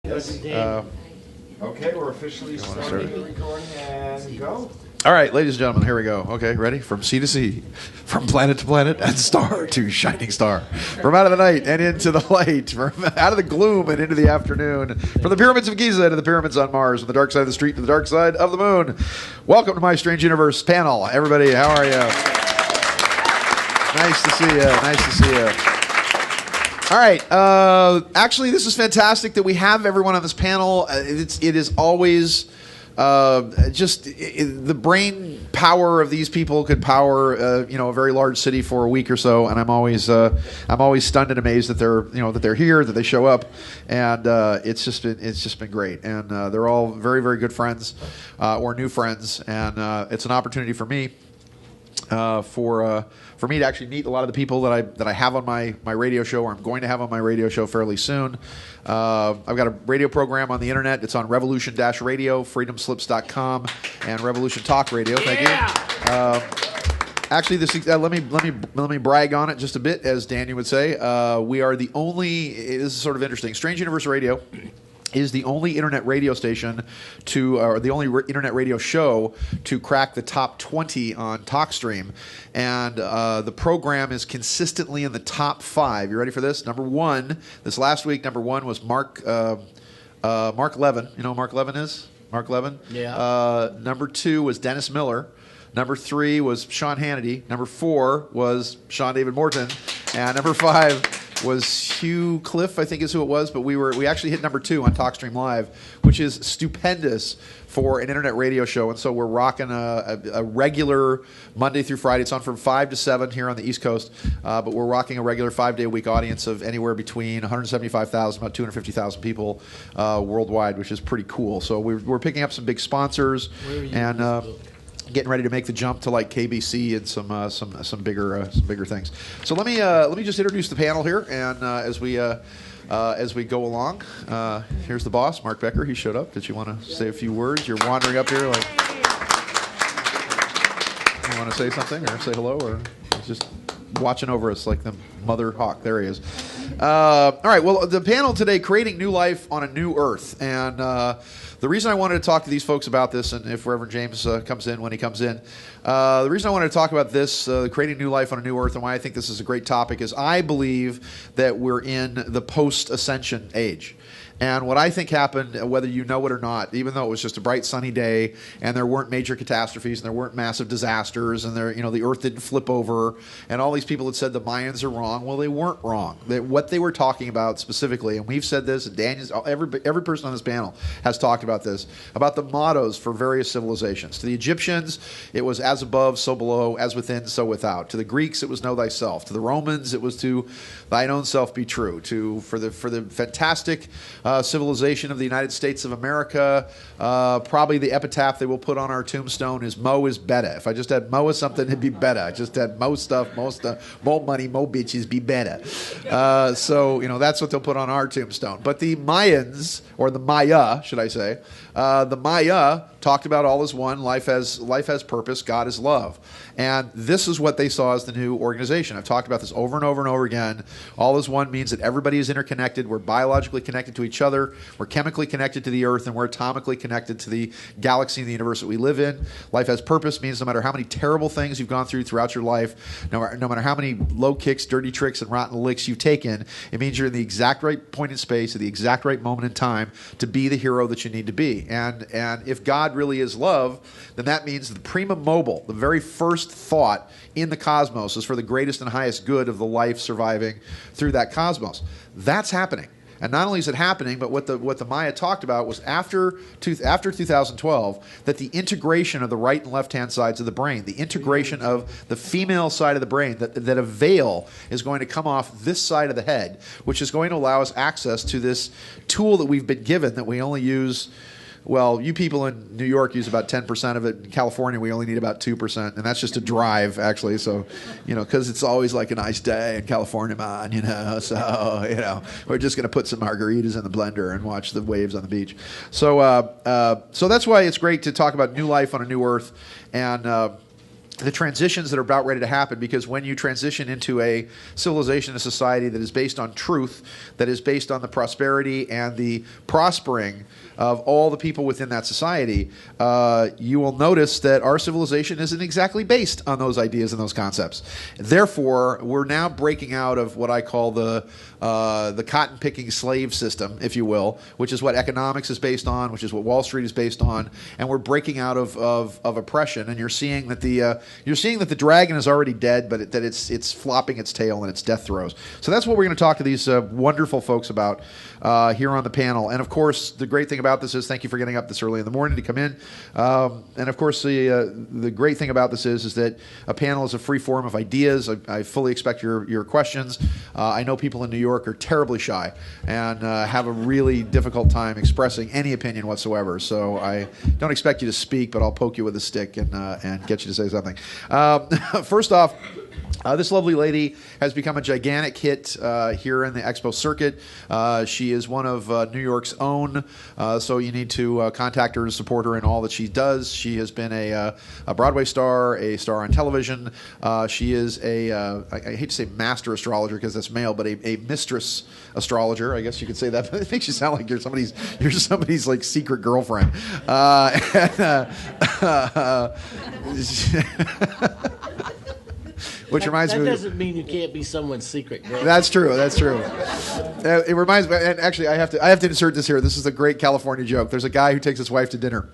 Yes. Okay, we're officially starting the recording and go. All right, ladies and gentlemen, here we go. Okay, ready? From sea to sea, from planet to planet, and star to shining star. From out of the night and into the light, from out of the gloom and into the afternoon, from the pyramids of Giza to the pyramids on Mars, from the dark side of the street to the dark side of the moon. Welcome to my Strange Universe panel. Everybody, how are you? Nice to see you. Nice to see you. All right. Actually, this is fantastic that we have everyone on this panel. It is always just the brain power of these people could power a very large city for a week or so, and I'm always stunned and amazed that they're here, that they show up, and it's just been great, and they're all very, very good friends or new friends, and it's an opportunity for me. For me to actually meet a lot of the people that I have on my radio show, or I'm going to have on my radio show fairly soon. I've got a radio program on the internet. It's on Revolution-Radio, freedomslips.com, and Revolution Talk Radio. Thank you. Actually, let me brag on it just a bit, as Daniel would say. We are the only. This is sort of interesting. Strange Universe Radio is the only internet radio station or the only internet radio show to crack the top 20 on TalkStream. And the program is consistently in the top 5. You ready for this? Number 1, this last week, number 1 was Mark Levin. You know who Mark Levin is? Mark Levin? Yeah. Number 2 was Dennis Miller. Number 3 was Sean Hannity. Number 4 was Sean David Morton. And number 5 was Hugh Cliff, I think is who it was, but we actually hit number 2 on TalkStream Live, which is stupendous for an internet radio show. And so we're rocking a regular Monday through Friday. It's on from 5 to 7 here on the East Coast, but we're rocking a regular 5-day-a-week audience of anywhere between 175,000, about 250,000 people worldwide, which is pretty cool. So we're picking up some big sponsors and getting ready to make the jump to like KBC and some bigger things. So let me just introduce the panel here, and as we go along, here's the boss, Mark Becker. He showed up. Did you want to say a few words? You're wandering up here like you want to say something or say hello, or just watching over us like the mother hawk. There he is. All right. Well, the panel today, creating new life on a new Earth, and the reason I wanted to talk to these folks about this, and if Reverend James comes in when he comes in, the reason I wanted to talk about this, creating new life on a new Earth, and why I think this is a great topic, is I believe that we're in the post-ascension age. And what I think happened, whether you know it or not, even though it was just a bright sunny day and there weren't major catastrophes and there weren't massive disasters and the Earth didn't flip over, and all these people had said the Mayans are wrong. Well, they weren't wrong. What they were talking about specifically, and we've said this, and Daniel's, every person on this panel has talked about this, about the mottos for various civilizations. To the Egyptians, it was as above, so below, as within, so without. To the Greeks, it was know thyself. To the Romans, it was to thine own self be true. For the fantastic civilization of the United States of America, probably the epitaph they will put on our tombstone is "Mo is better." If I just had Mo as something, it'd be better. I just had Mo stuff, more money, more bitches, be better. So that's what they'll put on our tombstone. But the Mayans, or the Maya, should I say, the Maya talked about all is one, life has purpose, God is love. And this is what they saw as the new organization. I've talked about this over and over and over again. All is one means that everybody is interconnected. We're biologically connected to each other. We're chemically connected to the Earth, and we're atomically connected to the galaxy and the universe that we live in. Life has purpose means no matter how many terrible things you've gone through throughout your life, no matter how many low kicks, dirty tricks, and rotten licks you've taken, it means you're in the exact right point in space at the exact right moment in time to be the hero that you need to be. And if God really is love, then that means the prima mobile, the very first thought in the cosmos, is for the greatest and highest good of the life surviving through that cosmos. That's happening. And not only is it happening, but what the Maya talked about was after 2012, that the integration of the right and left-hand sides of the brain, the integration of the female side of the brain, that a veil is going to come off this side of the head, which is going to allow us access to this tool that we've been given that we only use. Well, you people in New York use about 10% of it. In California, we only need about 2%, and that's just to drive, actually. So, because it's always like a nice day in California, man, So, we're just going to put some margaritas in the blender and watch the waves on the beach. So, so that's why it's great to talk about new life on a new Earth, and the transitions that are about ready to happen, because when you transition into a civilization, a society that is based on truth, that is based on the prosperity and the prospering of all the people within that society, you will notice that our civilization isn't exactly based on those ideas and those concepts. Therefore, we're now breaking out of what I call the cotton-picking slave system, if you will, which is what economics is based on, which is what Wall Street is based on, and we're breaking out of oppression. And you're seeing that the dragon is already dead, but that it's flopping its tail in its death throes. So that's what we're going to talk to these wonderful folks about here on the panel. And of course, the great thing about this is, thank you for getting up this early in the morning to come in. And of course, the great thing about this is that a panel is a free form of ideas. I fully expect your questions. I know people in New York are terribly shy and have a really difficult time expressing any opinion whatsoever. So I don't expect you to speak, but I'll poke you with a stick and get you to say something. First off, this lovely lady has become a gigantic hit here in the Expo circuit. She is one of New York's own, so you need to contact her to support her in all that she does. She has been a Broadway star, a star on television. She is I hate to say master astrologer because that's male, but a mistress astrologer. I guess you could say that. But it makes you sound like you're somebody's like secret girlfriend. Which reminds me. That doesn't mean you can't be someone's secret girl. That's true. That's true. It reminds me, and actually, I have to insert this here. This is a great California joke. There's a guy who takes his wife to dinner,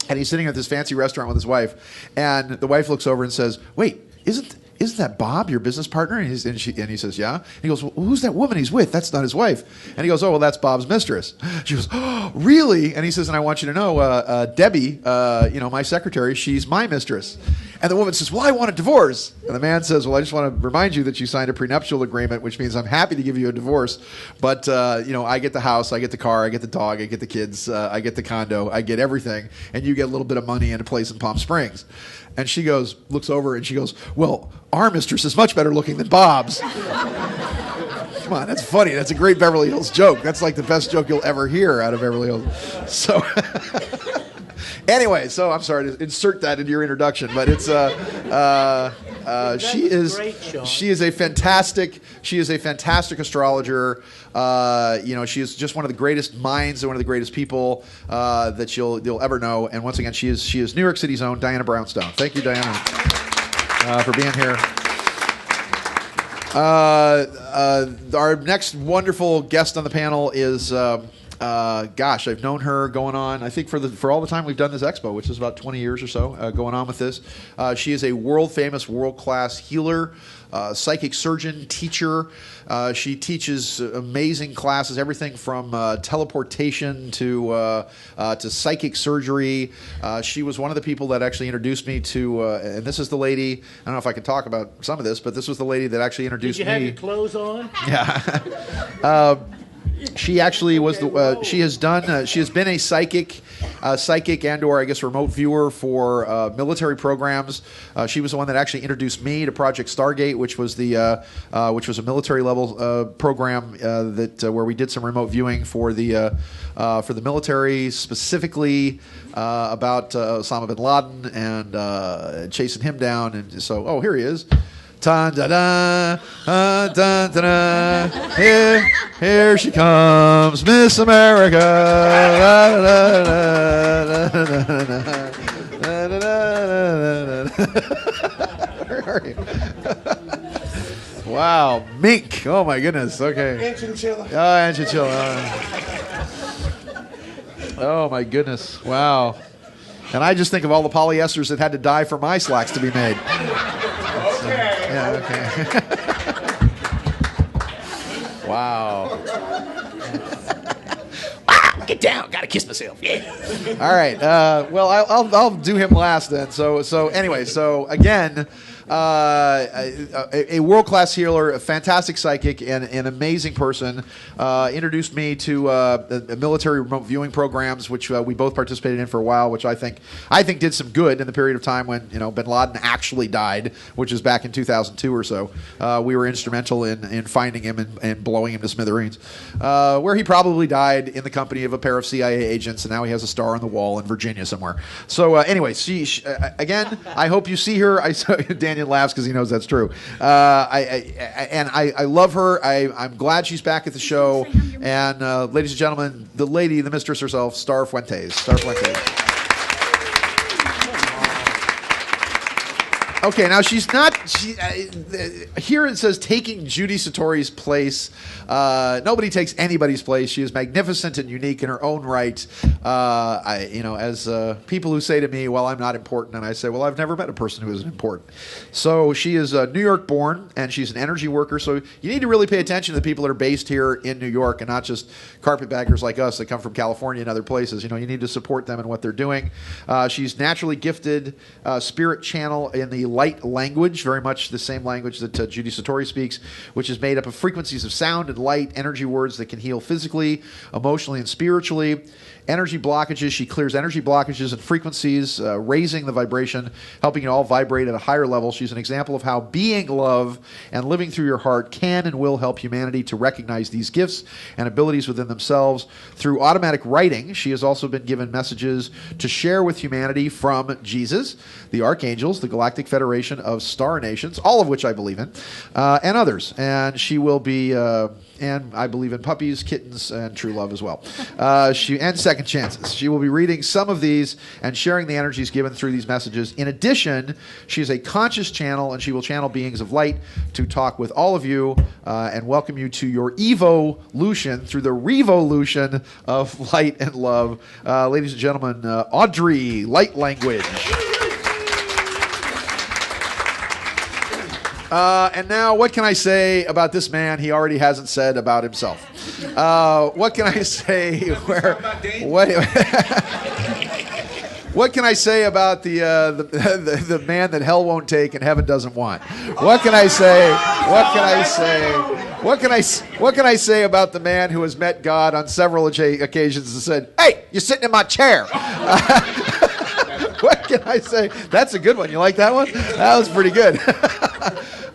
and he's sitting at this fancy restaurant with his wife, and the wife looks over and says, "Wait, isn't that Bob, your business partner?" And he says, "Yeah." And he goes, "Well, who's that woman he's with? That's not his wife." And he goes, "Oh, well, that's Bob's mistress." She goes, "Oh, really?" And he says, "And I want you to know, Debbie, my secretary, she's my mistress." And the woman says, "Well, I want a divorce." And the man says, "Well, I just want to remind you that you signed a prenuptial agreement, which means I'm happy to give you a divorce. But, I get the house, I get the car, I get the dog, I get the kids, I get the condo, I get everything. And you get a little bit of money and a place in Palm Springs." And she looks over and she goes, "Well, our mistress is much better looking than Bob's." Come on, that's funny. That's a great Beverly Hills joke. That's like the best joke you'll ever hear out of Beverly Hills. So... Anyway, so I'm sorry to insert that into your introduction, but it's she is a fantastic astrologer. She is just one of the greatest minds and one of the greatest people that you'll ever know. And once again, she is New York City's own Diana Brownstone. Thank you, Diana, for being here. Our next wonderful guest on the panel is. I've known her going on, I think, for all the time we've done this expo, which is about 20 years or so, going on with this. She is a world-famous, world-class healer, psychic surgeon, teacher. She teaches amazing classes, everything from teleportation to psychic surgery. She was one of the people that actually introduced me to, and this is the lady, I don't know if I can talk about some of this, but this was the lady that actually introduced me. Did you have your clothes on? Yeah. She actually was she has been a psychic and/or I guess remote viewer for military programs. She was the one that actually introduced me to Project Stargate, which was a military level program where we did some remote viewing for the military, specifically about Osama bin Laden and chasing him down. And so, here he is. Dun, da, da, dun, da, da. Here she comes, Miss America. Where are you? Wow, mink. Oh my goodness. Okay. And chinchilla. Oh, and chinchilla. Oh my goodness. Wow. And I just think of all the polyesters that had to die for my slacks to be made. Yeah, okay. Wow. Get down. Gotta kiss myself. Yeah. All right. Well, I'll do him last then. So anyway. So again, a world-class healer, a fantastic psychic, and an amazing person. Introduced me to the military remote viewing programs, which we both participated in for a while, which I think did some good in the period of time when Bin Laden actually died, which is back in 2002 or so. We were instrumental in finding him and blowing him to smithereens, where he probably died in the company of a pair of CIA agents, and now he has a star on the wall in Virginia somewhere. So anyway, again, I hope you see her. Daniel laughs because he knows that's true. I love her. I'm glad she's back at the show. And ladies and gentlemen, the lady, the mistress herself, Star Fuentes. Star Fuentes. Okay, now she's not. Here it says taking Judy Satori's place. Nobody takes anybody's place. She is magnificent and unique in her own right. As people who say to me, "Well, I'm not important," and I say, "Well, I've never met a person who isn't important." So she is New York born, and she's an energy worker. So you need to really pay attention to the people that are based here in New York, and not just carpetbaggers like us that come from California and other places. You need to support them in what they're doing. She's naturally gifted, spirit channel in the light language, very much the same language that Judy Satori speaks, which is made up of frequencies of sound and light, energy words that can heal physically, emotionally, and spiritually. Energy blockages, she clears energy blockages and frequencies, raising the vibration, helping you all vibrate at a higher level. She's an example of how being love and living through your heart can and will help humanity to recognize these gifts and abilities within themselves. Through automatic writing, she has also been given messages to share with humanity from Jesus, the archangels, the Galactic Federation of Star Nations, all of which I believe in, and others. And she will be... and I believe in puppies, kittens, and true love as well. And second chances. She will be reading some of these and sharing the energies given through these messages. In addition, she is a conscious channel, and she will channel beings of light to talk with all of you and welcome you to your evolution through the revolution of light and love. Ladies and gentlemen, Audrey, Light Language. And now, what can I say about this man he already hasn't said about himself? What can I say? What can I say about the man that hell won't take and heaven doesn't want? What can I say? What can I say? What can I say about the man who has met God on several occasions and said, "Hey, you're sitting in my chair"? What can I say? That's a good one. You like that one? That was pretty good.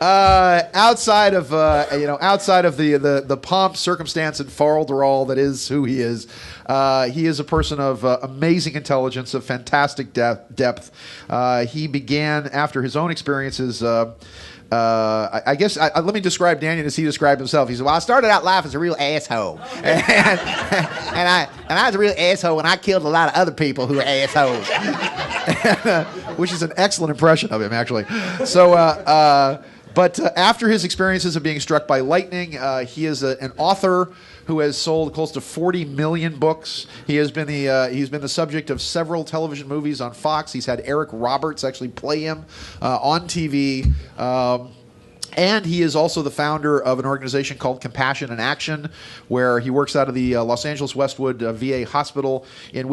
Outside of the pomp, circumstance, and farderal that is who he is a person of amazing intelligence, of fantastic depth. He began after his own experiences. I guess let me describe Daniel as he described himself. He said, "Well, I started out life as a real asshole, and I was a real asshole, and I killed a lot of other people who were assholes," which is an excellent impression of him, actually. So. But after his experiences of being struck by lightning, he is an author who has sold close to 40 million books. He has been he's been the subject of several television movies on Fox. He's had Eric Roberts actually play him on TV. And he is also the founder of an organization called Compassion in Action, where he works out of the Los Angeles Westwood VA Hospital, in which